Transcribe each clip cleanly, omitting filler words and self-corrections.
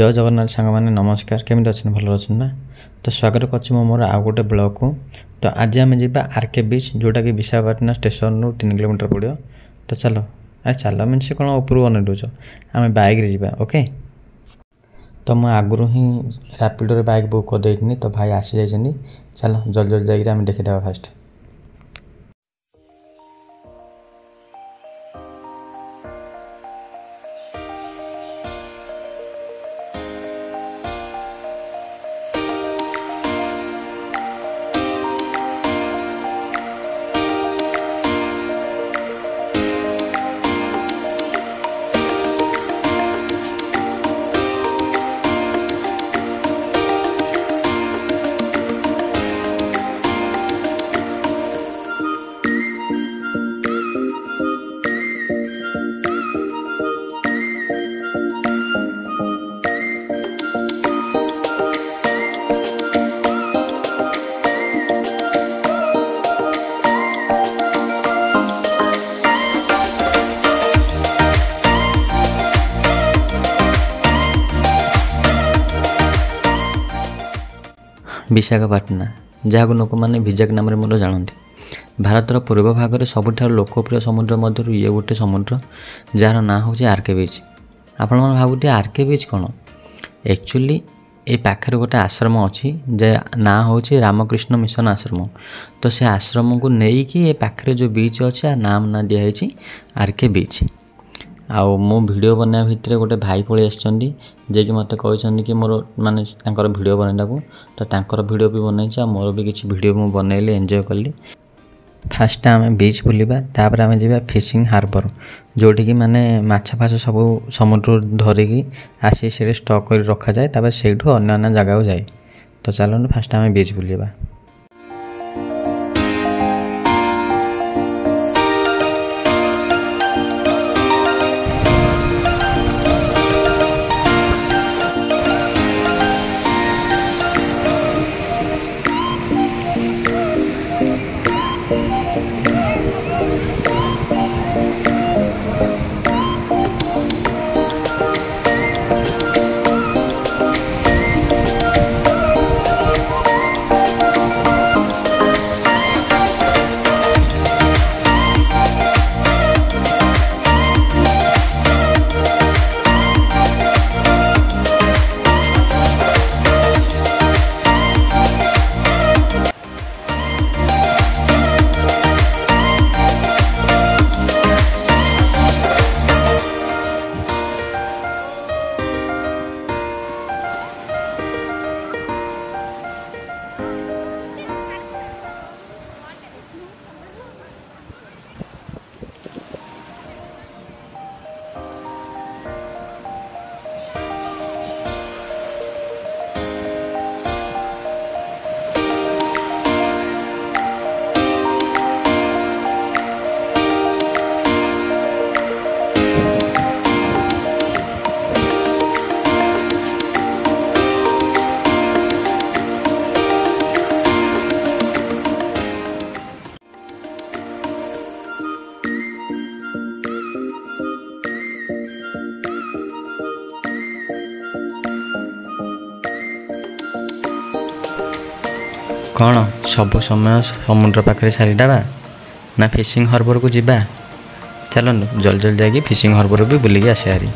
जय जगन्नाथ सांग मैंने नमस्कार केमी अच्छे भल अच्छे ना। तो स्वागत कर मोर आउ गोटे ब्लॉग को। तो आज आम जा आरके बीच जोटा कि विशाखापाटना स्टेशन रु 3 किलोमीटर पड़ो। तो चलो अरे चल मीन से कौन ऊपर अन दूच आम बैक जा ओके। तो मैं आगुरी ही रैपिडो बाइक बुक करदे तो भाई आसी जाइए। चलो जल्दी जल्दी जाइए देखीदे फास्ट। विशाखापाटना जहाँ लोक मैंने विजाक नाम मोर जानते भारतर पूर्व भाग में सबुठ लोकप्रिय समुद्र मध्य ये गोटे समुद्र जार ना हूँ आरके बीच। आपण मैंने भावुटे आरके बीच कौन एक्चुअली ये पाखे गोटे आश्रम अच्छी जे ना हूँ रामकृष्ण मिशन आश्रम। तो से आश्रम को लेकिन ये पाखे जो बीच अच्छे नाम ना दिखाई आरके बीच। आउ मो वीडियो बनाया भितर गोटे भाई पलि आसछन्ती जे कि मते कहछन्ती कि मोर माने तांकर वीडियो बनाइला को। तो तांकर वीडियो भी बनैछि मोर भी किछि वीडियो मु बनैली एन्जॉय करली। फास्ट आम बीच बुलिबा तापर आम जा फिशिंग हार्बर जोठी कि माने माछ फाछ सब समुद्र धरिकी आसी से स्टॉक कर रखा जाए तापर सेठू अन्य अन्य जगह जाए। तो चलो फास्ट आम बीच बुलिबा। कौन सब समय समुद्र पाखे सारीदेवा ना फिशिंग हार्बर को जीवा। चलो जल्दी जल्दी जाकि फिशिंग हार्बर भी बुलिकी आसे हारी।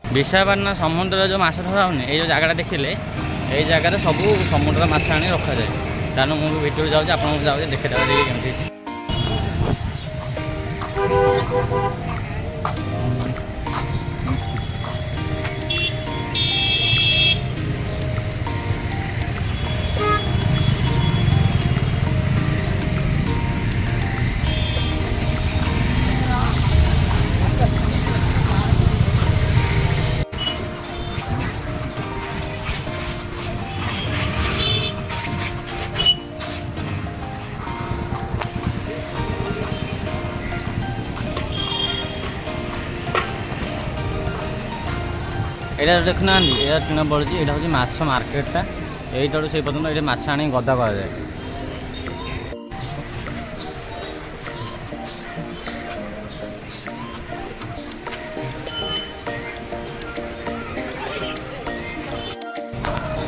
विशाखापाटना समुद्र जो माछ धरा होने ये जगह देखिले ये जगह सब समुद्र माछ आनी रखा जाए। तेणु मुझे भितर जाऊँ आप जाऊँ देखा केमती। ଏଇଟା ଦେଖୁନାହାନ୍ତି, ଏଇଟା ଟିଣ ପଡ଼ୁଛି। ଏଇଟା ହେଉଛି ମାଛ ମାର୍କେଟଟା। ଏଇଠାରୁ ସେଇ ପର୍ଯ୍ୟନ୍ତ ଏଇଠି ମାଛ ଆଣି ଗଦା କରାଯାଏ।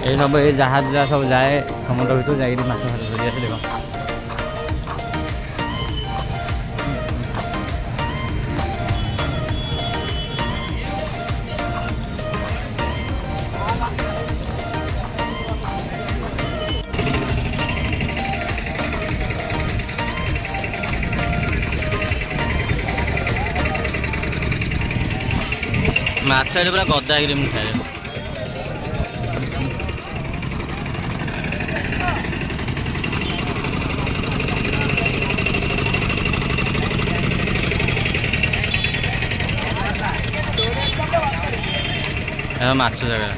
এই ସବୁ ଏଇ ଜାହାଜ ଯାହା ସବୁ ଯାଏ ସମୁଦ୍ର ଭିତରୁ ଯାଇକି ମାଛ ଫାଛ ଧରି ଆସେ। ଦେଖ ମାଛ ଏଠି ପୁରା ଗଦା ହେଇକି ମୁଁ ଖାଏ। ମାଛ ଜାଗା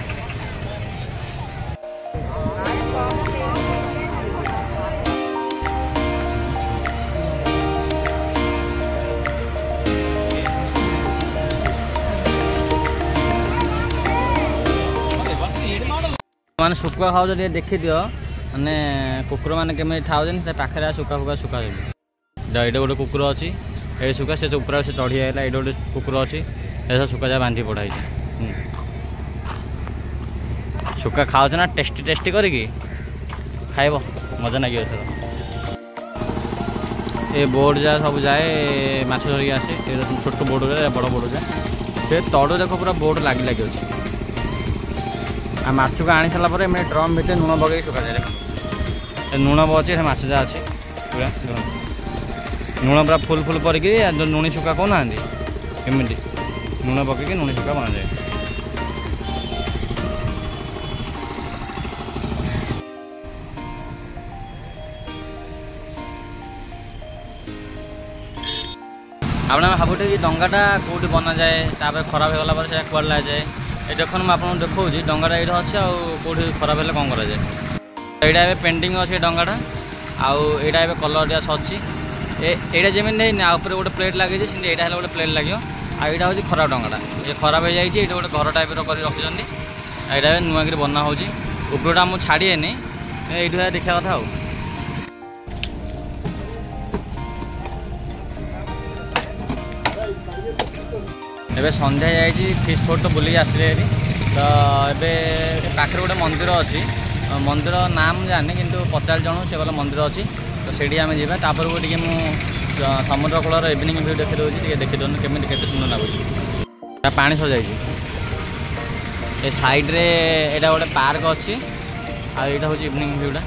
ମାନେ ଶୁଖୁଆ ଖାଉଛ ଟିକେ ଦେଖିଦିଅ, ମାନେ କୁକୁର ମାନେ କେମିତି ଥାଉଛନ୍ତି ସେ ପାଖରେ ଶୁଖା ଦେବି। ଏଇଟା ଗୋଟେ କୁକୁର ଅଛି, ଏଇ ଶୁଖା ସେ ଉପରେ ସେ ଚଢ଼ି ଯାଇଥିଲା। ଏଇଟା ଗୋଟେ କୁକୁର ଅଛି, ଏସବୁ ଶୁଖା ଯାହା ବାନ୍ଧି ପଡ଼ା ହେଇଛି। ଶୁଖା ଖାଉଛ ନା ଟେଷ୍ଟି କରିକି ଖାଇବ, ମଜା ଲାଗିବ ଏଥର। ଏ ବୋଟ୍ ଯାହା ସବୁ ଯାଏ ମାଛ ଧରିକି ଆସେ। ଛୋଟ ବୋଟ୍ ଯାଏ, ବଡ଼ ବୋଟ୍ ଯାଏ। ସେ ତଳୁ ଦେଖ ପୁରା ବୋଟ୍ ଲାଗି ଅଛି। ଆଉ ମାଛକୁ ଆଣି ସାରିଲା ପରେ ଏମିତି ଡ୍ରମ୍ ଭିତରେ ଲୁଣ ପକାଇକି ଶୁଖାଯାଏ। ଲୁଣ ଅଛି, ସେ ମାଛ ଯାହା ଅଛି ପୁରା ଲୁଣ ପୁରା ଫୁଲ୍ ପରିକି ଲୁଣି ଶୁଖା କହୁନାହାନ୍ତି, ଏମିତି ଲୁଣ ପକାଇକି ଲୁଣି ଶୁଖା ବନାଯାଏ। ଆପଣ ଭାବୁଥିବେ କି ଡଙ୍ଗାଟା କେଉଁଠି ବନାଯାଏ, ତାପରେ ଖରାପ ହେଇଗଲା ପରେ ସେଇଟା କୁଆଡ଼େ ଲାଯାଏ। ଏ ଦେଖନ୍ତୁ ମୁଁ ଆପଣଙ୍କୁ ଦେଖାଉଛି, ଡଙ୍ଗାଟା ଏଇଠି ଅଛି, ଆଉ କେଉଁଠି ଖରାପ ହେଲେ କ'ଣ କରାଯାଏ। ଏଇଟା ଏବେ ପେଣ୍ଟିଂ ଅଛି ଏ ଡଙ୍ଗାଟା, ଆଉ ଏଇଟା ଏବେ କଲର୍ ଦିଆ ସରିଛି। ଏଇଟା ଯେମିତି ହେଇନି ଆ ଉପରେ ଗୋଟେ ପ୍ଲେଟ୍ ଲାଗିଛି, ସେମିତି ଏଇଟା ହେଲେ ଗୋଟେ ପ୍ଲେଟ୍ ଲାଗିବ। ଆଉ ଏଇଟା ହେଉଛି ଖରାପ ଡଙ୍ଗାଟା, ଏ ଖରାପ ହେଇଯାଇଛି। ଏଇଟା ଗୋଟେ ଘର ଟାଇପ୍ର କରି ରଖିଛନ୍ତି। ଏଇଟା ଏବେ ନୂଆକିରି ବନା ହେଉଛି। ଉପରଟା ମୁଁ ଛାଡ଼ିଏନି, ଏଇଠି ଦେଖିବା କଥା ଆଉ। ଏବେ ସନ୍ଧ୍ୟା ଯାଇଛି, ଫିସ୍ ଫୋର୍ଟ ବୁଲିକି ଆସିଲେ ଏଠି। ତ ଏବେ ପାଖରେ ଗୋଟେ ମନ୍ଦିର ଅଛି, ମନ୍ଦିର ନାଁ ମୁଁ ଜାଣିନି, କିନ୍ତୁ 50 ଜଣ ସେ ଭଲ ମନ୍ଦିର ଅଛି। ତ ସେଇଠି ଆମେ ଯିବା। ତାପରକୁ ଟିକେ ମୁଁ ସମୁଦ୍ର କୂଳର ଇଭିନିଂ ଭ୍ୟୁ ଦେଖିଦେଉଛି, ଟିକେ ଦେଖିଦିଅନ୍ତୁ କେମିତି କେତେ ସୁନ୍ଦର ଲାଗୁଛି। ପାଣି ସରିଯାଇଛି। ଏ ସାଇଡ଼୍ରେ ଏଇଟା ଗୋଟେ ପାର୍କ ଅଛି, ଆଉ ଏଇଟା ହେଉଛି ଇଭିନିଂ ଭ୍ୟୁଟା।